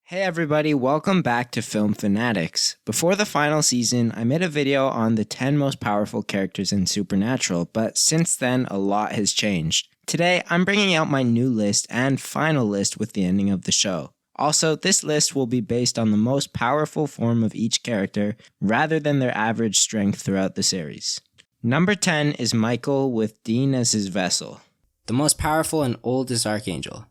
Hey everybody, welcome back to Film Fanatics. Before the final season, I made a video on the 10 most powerful characters in Supernatural, but since then, a lot has changed. Today, I'm bringing out my new list and final list with the ending of the show. Also, this list will be based on the most powerful form of each character, rather than their average strength throughout the series. Number 10 is Michael with Dean as his vessel. The most powerful and oldest archangel.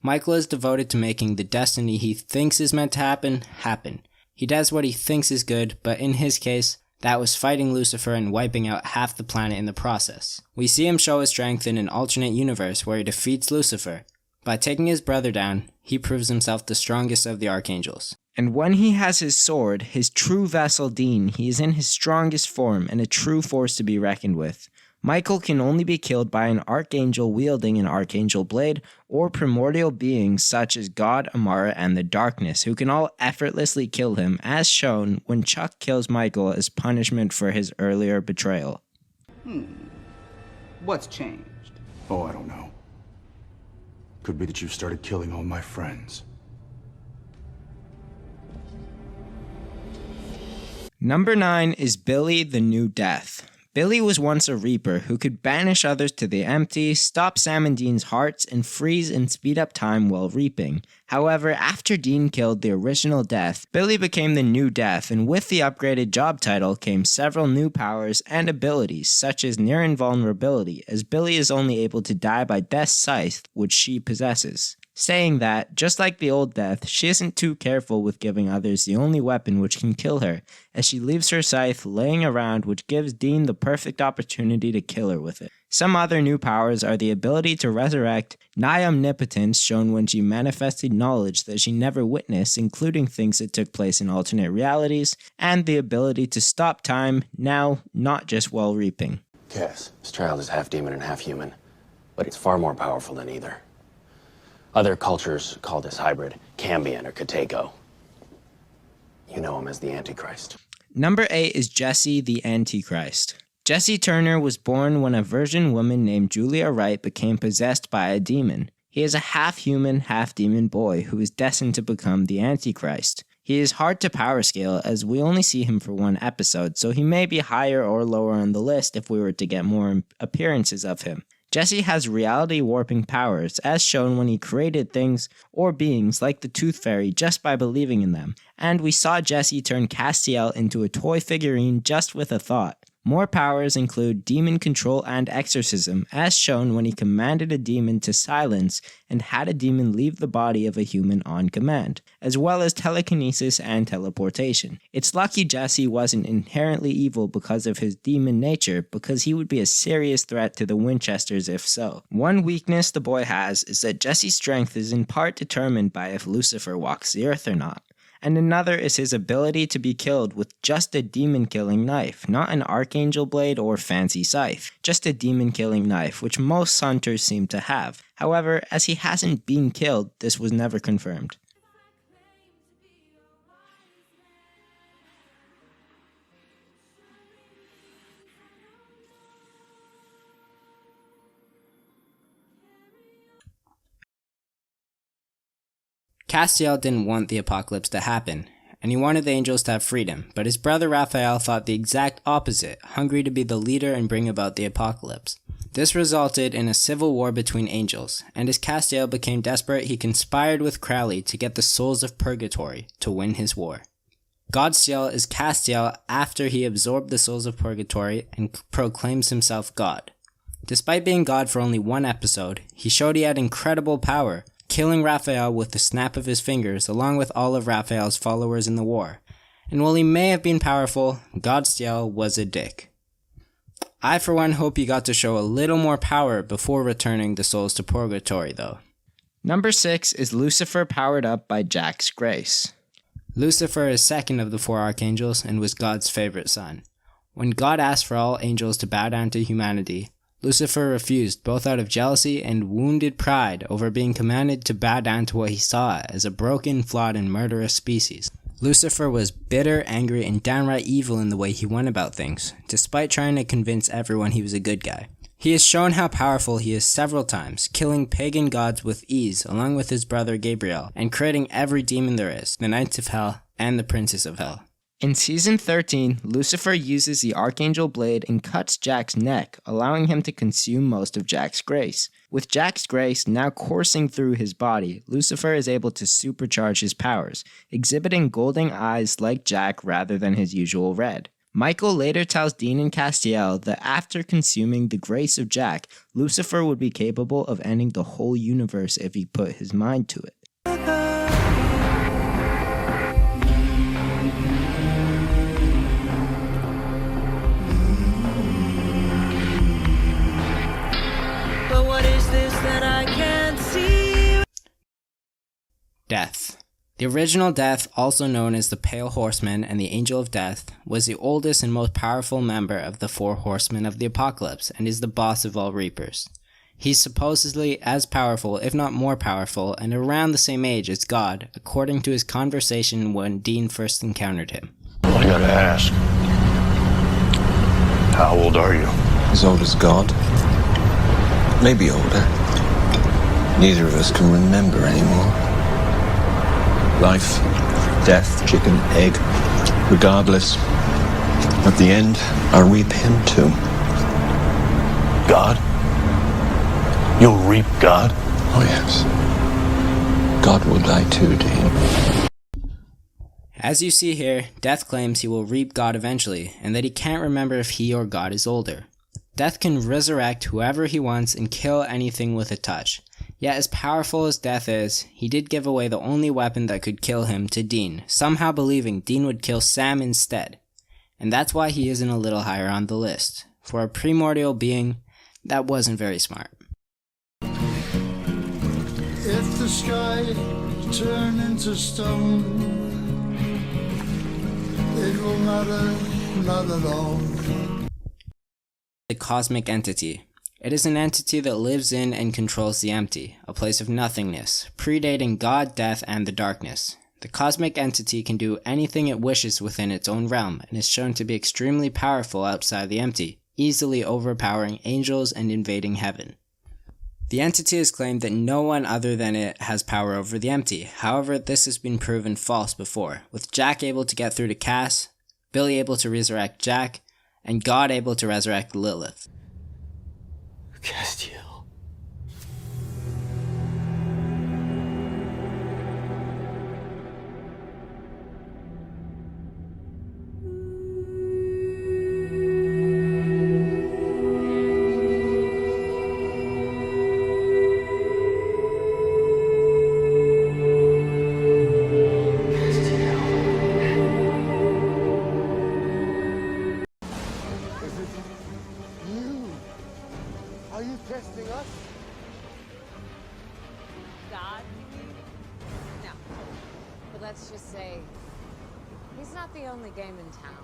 Michael is devoted to making the destiny he thinks is meant to happen. He does what he thinks is good, but in his case, that was fighting Lucifer and wiping out half the planet in the process. We see him show his strength in an alternate universe where he defeats Lucifer. By taking his brother down, he proves himself the strongest of the archangels. And when he has his sword, his true vessel Dean, he is in his strongest form and a true force to be reckoned with. Michael can only be killed by an archangel wielding an archangel blade or primordial beings such as God, Amara, and the Darkness, who can all effortlessly kill him, as shown when Chuck kills Michael as punishment for his earlier betrayal. What's changed? Oh, I don't know. Could be that you started killing all my friends. Number 9 is Billy the New Death. Billy was once a Reaper who could banish others to the empty, stop Sam and Dean's hearts, and freeze and speed up time while reaping. However, after Dean killed the original Death, Billy became the New Death, and with the upgraded job title came several new powers and abilities, such as near invulnerability, as Billy is only able to die by Death's scythe, which she possesses. Saying that, just like the old Death, she isn't too careful with giving others the only weapon which can kill her, as she leaves her scythe laying around, which gives Dean the perfect opportunity to kill her with it. Some other new powers are the ability to resurrect, nigh omnipotence shown when she manifested knowledge that she never witnessed, including things that took place in alternate realities, and the ability to stop time, now not just while reaping. Cass, this child is half demon and half human, but it's far more powerful than either. Other cultures call this hybrid Cambion or Kateko. You know him as the Antichrist. Number 8 is Jesse the Antichrist. Jesse Turner was born when a virgin woman named Julia Wright became possessed by a demon. He is a half-human, half-demon boy who is destined to become the Antichrist. He is hard to power scale as we only see him for one episode, so he may be higher or lower on the list if we were to get more appearances of him. Jesse has reality warping powers, as shown when he created things or beings like the Tooth Fairy just by believing in them, and we saw Jesse turn Castiel into a toy figurine just with a thought. More powers include demon control and exorcism, as shown when he commanded a demon to silence and had a demon leave the body of a human on command, as well as telekinesis and teleportation. It's lucky Jesse wasn't inherently evil because of his demon nature, because he would be a serious threat to the Winchesters if so. One weakness the boy has is that Jesse's strength is in part determined by if Lucifer walks the earth or not. And another is his ability to be killed with just a demon-killing knife, not an archangel blade or fancy scythe, just a demon-killing knife, which most hunters seem to have. However, as he hasn't been killed, this was never confirmed. Castiel didn't want the apocalypse to happen, and he wanted the angels to have freedom, but his brother Raphael thought the exact opposite, hungry to be the leader and bring about the apocalypse. This resulted in a civil war between angels, and as Castiel became desperate, he conspired with Crowley to get the souls of Purgatory to win his war. Godstiel is Castiel after he absorbed the souls of Purgatory and proclaims himself God. Despite being God for only one episode, he showed he had incredible power, killing Raphael with the snap of his fingers along with all of Raphael's followers in the war. And while he may have been powerful, Godstiel was a dick. I for one hope he got to show a little more power before returning the souls to Purgatory though. Number 6 is Lucifer powered up by Jack's grace. Lucifer is second of the 4 archangels and was God's favorite son. When God asked for all angels to bow down to humanity, Lucifer refused, both out of jealousy and wounded pride over being commanded to bow down to what he saw as a broken, flawed, and murderous species. Lucifer was bitter, angry, and downright evil in the way he went about things, despite trying to convince everyone he was a good guy. He has shown how powerful he is several times, killing pagan gods with ease along with his brother Gabriel, and creating every demon there is, the Knights of Hell and the Princes of Hell. In Season 13, Lucifer uses the Archangel Blade and cuts Jack's neck, allowing him to consume most of Jack's grace. With Jack's grace now coursing through his body, Lucifer is able to supercharge his powers, exhibiting golden eyes like Jack rather than his usual red. Michael later tells Dean and Castiel that after consuming the grace of Jack, Lucifer would be capable of ending the whole universe if he put his mind to it. But what is this that I can't see? Death. The original Death, also known as the Pale Horseman and the Angel of Death, was the oldest and most powerful member of the four horsemen of the Apocalypse and is the boss of all Reapers. He's supposedly as powerful, if not more powerful, and around the same age as God, according to his conversation when Dean first encountered him. Well, I gotta ask, how old are you? As old as God. Maybe older. Neither of us can remember anymore. Life, death, chicken, egg. Regardless, at the end, I'll reap him too. God? You'll reap God? Oh yes. God will die too, Dean. As you see here, Death claims he will reap God eventually, and that he can't remember if he or God is older. Death can resurrect whoever he wants and kill anything with a touch. Yet as powerful as Death is, he did give away the only weapon that could kill him to Dean, somehow believing Dean would kill Sam instead. And that's why he isn't a little higher on the list. For a primordial being, that wasn't very smart. If the sky turn into stone, it will matter not at all. The cosmic entity. It is an entity that lives in and controls the empty, a place of nothingness, predating God, death, and the darkness. The cosmic entity can do anything it wishes within its own realm, and is shown to be extremely powerful outside the empty, easily overpowering angels and invading heaven. The entity has claimed that no one other than it has power over the empty. However, this has been proven false before, with Jack able to get through to Cass, Billy able to resurrect Jack, and God able to resurrect Lilith. Castiel. Are you testing us? God? No. But let's just say, he's not the only game in town.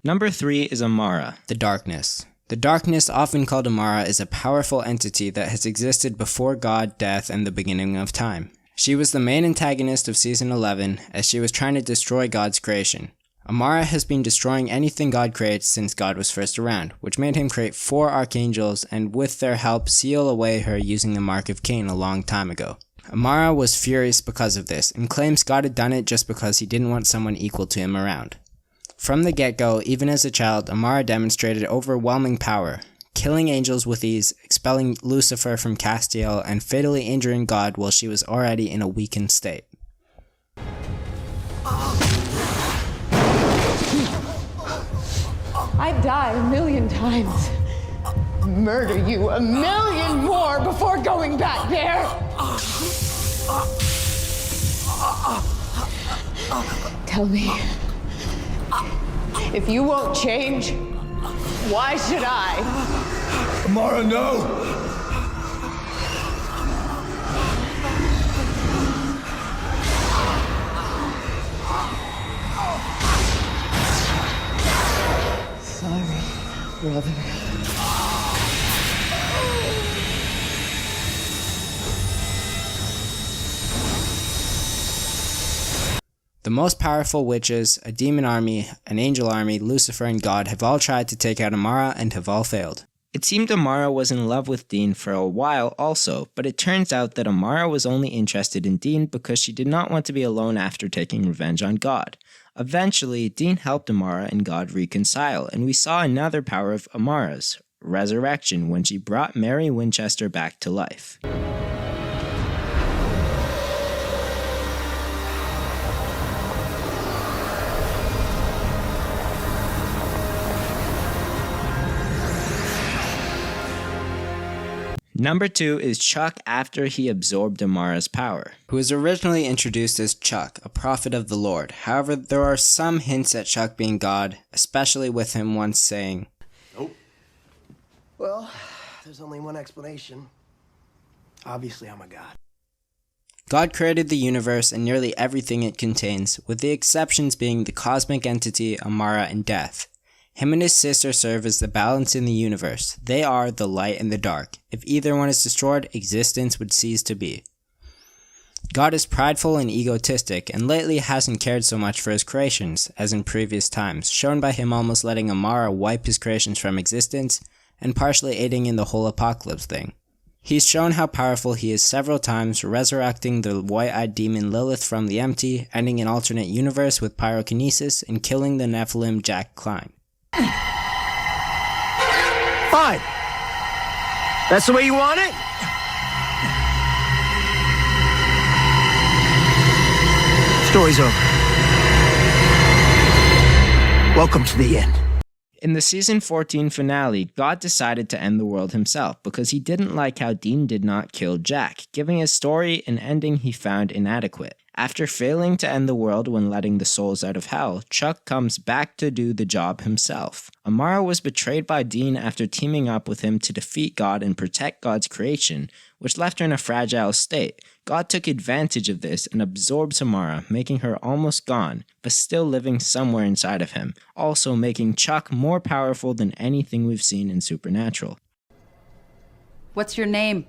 Number 3 is Amara. The Darkness. The Darkness, often called Amara, is a powerful entity that has existed before God, death, and the beginning of time. She was the main antagonist of Season 11, as she was trying to destroy God's creation. Amara has been destroying anything God creates since God was first around, which made him create 4 archangels and with their help seal away her using the Mark of Cain a long time ago. Amara was furious because of this, and claims God had done it just because he didn't want someone equal to him around. From the get-go, even as a child, Amara demonstrated overwhelming power, killing angels with ease, expelling Lucifer from Castiel, and fatally injuring God while she was already in a weakened state. I'd die 1,000,000 times. Murder you 1,000,000 more before going back there. Tell me, if you won't change, why should I? Amara, no! Sorry, brother. The most powerful witches, a demon army, an angel army, Lucifer, and God have all tried to take out Amara and have all failed. It seemed Amara was in love with Dean for a while also, but it turns out that Amara was only interested in Dean because she did not want to be alone after taking revenge on God. Eventually, Dean helped Amara and God reconcile, and we saw another power of Amara's, resurrection, when she brought Mary Winchester back to life. Number 2 is Chuck after he absorbed Amara's power. Who was originally introduced as Chuck, a prophet of the Lord. However, there are some hints at Chuck being God, especially with him once saying, "Nope." Well, there's only one explanation. Obviously, I'm a god. God created the universe and nearly everything it contains, with the exceptions being the cosmic entity, Amara, and death. Him and his sister serve as the balance in the universe. They are the light and the dark. If either one is destroyed, existence would cease to be. God is prideful and egotistic, and lately hasn't cared so much for his creations as in previous times, shown by him almost letting Amara wipe his creations from existence, and partially aiding in the whole apocalypse thing. He's shown how powerful he is several times, resurrecting the white-eyed demon Lilith from the empty, ending an alternate universe with pyrokinesis, and killing the Nephilim Jack Klein. Fine. That's the way you want it? Story's over. Welcome to the end. In the season 14 finale, God decided to end the world himself because he didn't like how Dean did not kill Jack, giving his story an ending he found inadequate. After failing to end the world when letting the souls out of hell, Chuck comes back to do the job himself. Amara was betrayed by Dean after teaming up with him to defeat God and protect God's creation, which left her in a fragile state. God took advantage of this and absorbs Amara, making her almost gone, but still living somewhere inside of him, also making Chuck more powerful than anything we've seen in Supernatural. What's your name?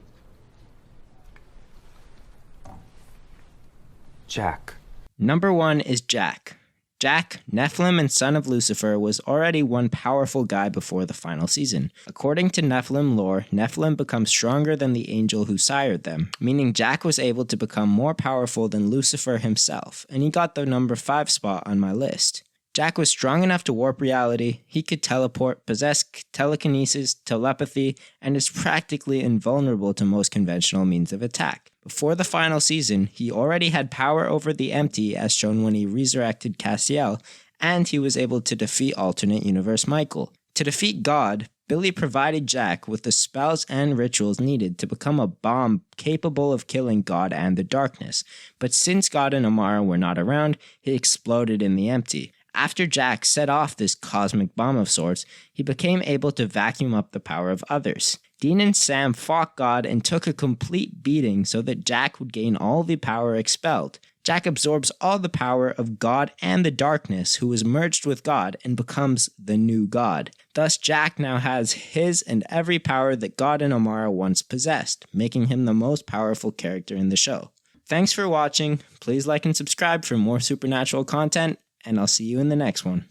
Jack. Number 1 is Jack. Jack, Nephilim and son of Lucifer, was already one powerful guy before the final season. According to Nephilim lore, Nephilim become stronger than the angel who sired them, meaning Jack was able to become more powerful than Lucifer himself, and he got the number 5 spot on my list. Jack was strong enough to warp reality, he could teleport, possess telekinesis, telepathy, and is practically invulnerable to most conventional means of attack. Before the final season, he already had power over the empty as shown when he resurrected Castiel, and he was able to defeat alternate universe Michael. To defeat God, Billy provided Jack with the spells and rituals needed to become a bomb capable of killing God and the darkness, but since God and Amara were not around, he exploded in the empty. After Jack set off this cosmic bomb of sorts, he became able to vacuum up the power of others. Dean and Sam fought God and took a complete beating so that Jack would gain all the power expelled. Jack absorbs all the power of God and the darkness, who is merged with God and becomes the new God. Thus, Jack now has his and every power that God and Amara once possessed, making him the most powerful character in the show. Thanks for watching. Please like and subscribe for more Supernatural content, and I'll see you in the next one.